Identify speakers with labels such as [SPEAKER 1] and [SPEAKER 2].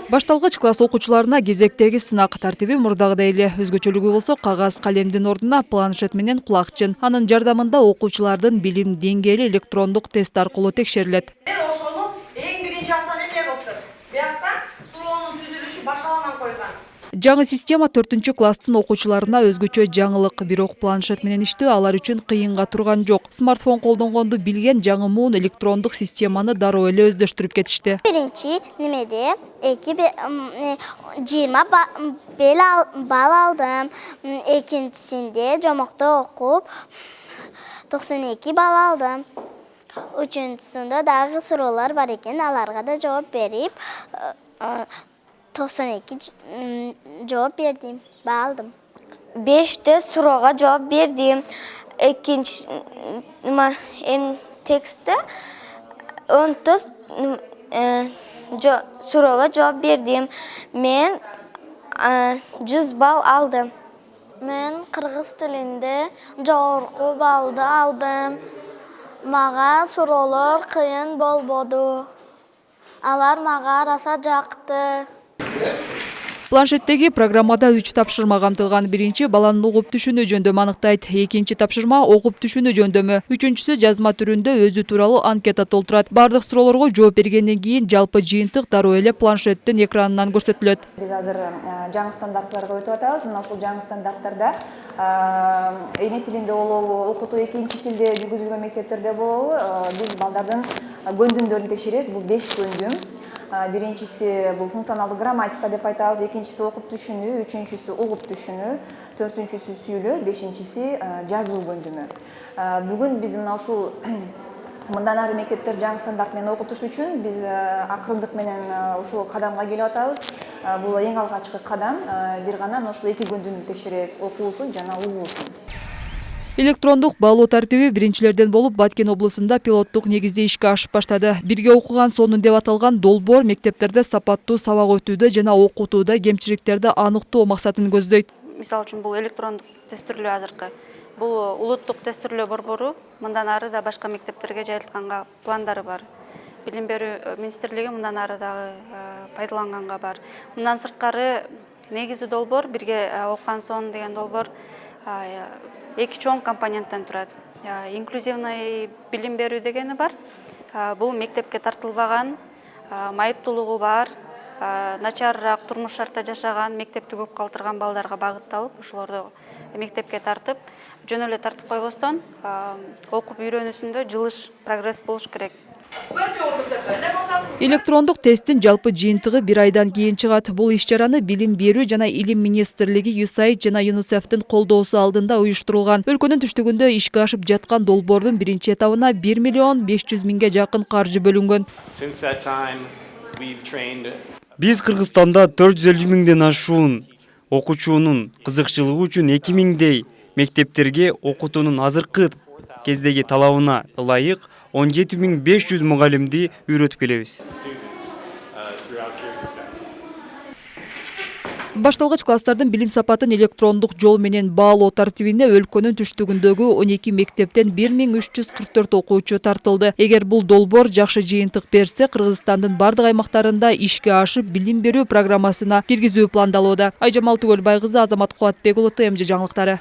[SPEAKER 1] Башталгыч класс окуучуларына кезектеги сынак тартиби мурдагыдай эле. Өзгөчөлүгү болсо кагаз калемдин ордуна планшет менен кулакчын. Анын жардамында окуучулардын билим деңгээли электрондук тест аркылуу текшерилет.
[SPEAKER 2] Ошону эң биринчи асан эмне болуптур? Биякта суроонун түзүлүшү башалган койгон.
[SPEAKER 1] Жаңы система 4-класстын окуучуларына өзгөчө жаңылык, бирок планшет менен иштөө алар үчүн кыйынга турган жок. Смартфон колдонгонду билген жаңы муун электрондук системаны дароо эле өздөштүрүп кетишти.
[SPEAKER 3] Биринчи немеде 20 балл алдым. Экинчисинде жомокто окуп 92 балл алдым. Үчүнчүсүндө дагы суроолор бар экен, аларга да жооп берип 92 жооп бердим, алдым. 5 суроого жооп бердим. Экинчи текстте 19 суроого жооп бердим. Мен 100 балл алдым. Мен кыргыз тилинде жогорку баллды алдым. Мага суроолор кыйын болбоду. Алар мага араса жакты.
[SPEAKER 1] Планшеттеги программада 3 тапшырма камтылган. Биринчи баланын угуп түшүнүү жөндөмү аныктайт. Экинчи тапшырма окуп түшүнүү жөндөмү. Үчүнчүсү жазма түрүндө өзү тууралуу анкета толтурат. Бардык суроолорго жооп бергенден кийин жалпы жыйынтык дароо эле планшеттин экранынан көрсөтүлөт.
[SPEAKER 4] Биз азыр жаңы стандарттарга өтүп атабыз. Мына ушул жаңы стандарттарда эне тилинде болобу, окутуу экинчи тилде жүргүзүлгөн мектептерде болобу, биз балдардын көндүмдөрүн текшеребиз. Бул 5 көндүм. Биринчиси бул функционалдуу грамматика деп айтабыз, экинчиси окуп түшүнүү, үчүнчүсү угуп түшүнүү, төртүнчүсү сүйлөө, бешинчиси жазуу көндүмү. Бүгүн биз мына ушул мындан ары мектептер жаңы стандарт менен окутуш үчүн биз акырындык менен ушул кадамга келип атабыз. Бул эң алгачкы кадам. Бир гана ушул 2 көндүмдү текшеребиз, окуусун жана угуусун.
[SPEAKER 1] Электрондук баалоо тартиби биринчилерден болуп Баткен облусунда пилоттук негизде ишке ашып баштады. Бирге окуган сонун деп аталган долбоор мектептерде сапаттуу сабак өтүүдө жана окутууда кемчиликтерди аныктоо максатын көздөйт.
[SPEAKER 5] Мисалы үчүн бул электрондук тестирлөө азыркы. Бул улуттук тестирлөө борбору мындан ары да башка мектептерге жайылтканга пландары бар. Билим берүү министрлиги мындан ары дагы пайдаланганга бар. Мындан сырткары негизи долбоор бирге окуган сон деген долбоор 2 чоң компоненттен турат. Инклюзивный билим берүү дегени бар. Бул мектепке тартылбаган, майыптуулугу бар, начарыраак турмуш шартта жашаган, мектепти көп калтырган балдарга багытталып, ошолорду мектепке тартып, жөн эле тартып койбостон, окуп үйрөнүүсүндө жылыш, прогресс болуш керек.
[SPEAKER 1] Электрондук тесттин жалпы жыйынтыгы 1 айдан кийин чыгат. Бул иш-чараны Билим берүү жана Илим министрлиги USAID жана UNICEF'тин колдоосу алдында уюштурулган. Өлкөнүн түштүгүндө ишке ашып жаткан долбоордун биринчи этабына 1 миллион 500 миңге жакын каржы бөлүнгөн.
[SPEAKER 6] Биз Кыргызстанда 450 миңден ашуун окуучунун кызыкчылыгы үчүн 2 миңдей мектептерге окутуунун азыркы кездеги талабына ылайык 17.500 мугалимди үйрөтүп келебиз.
[SPEAKER 1] Башталгыч класстардын билим сапатын электрондук жол менен баалоо тартибине өлкөнүн түштүгүндөгү 12 мектептен 1344 окуучу тартылды. Эгер бул долбоор жакшы жыйынтык берсе, Кыргызстандын бардык аймактарында ишке ашып билим берүү программасына киргизүү пландалууда. Айжамал Түгөлбай кызы, Азамат Кубатбек уулу, ТМЖ жаңылыктары.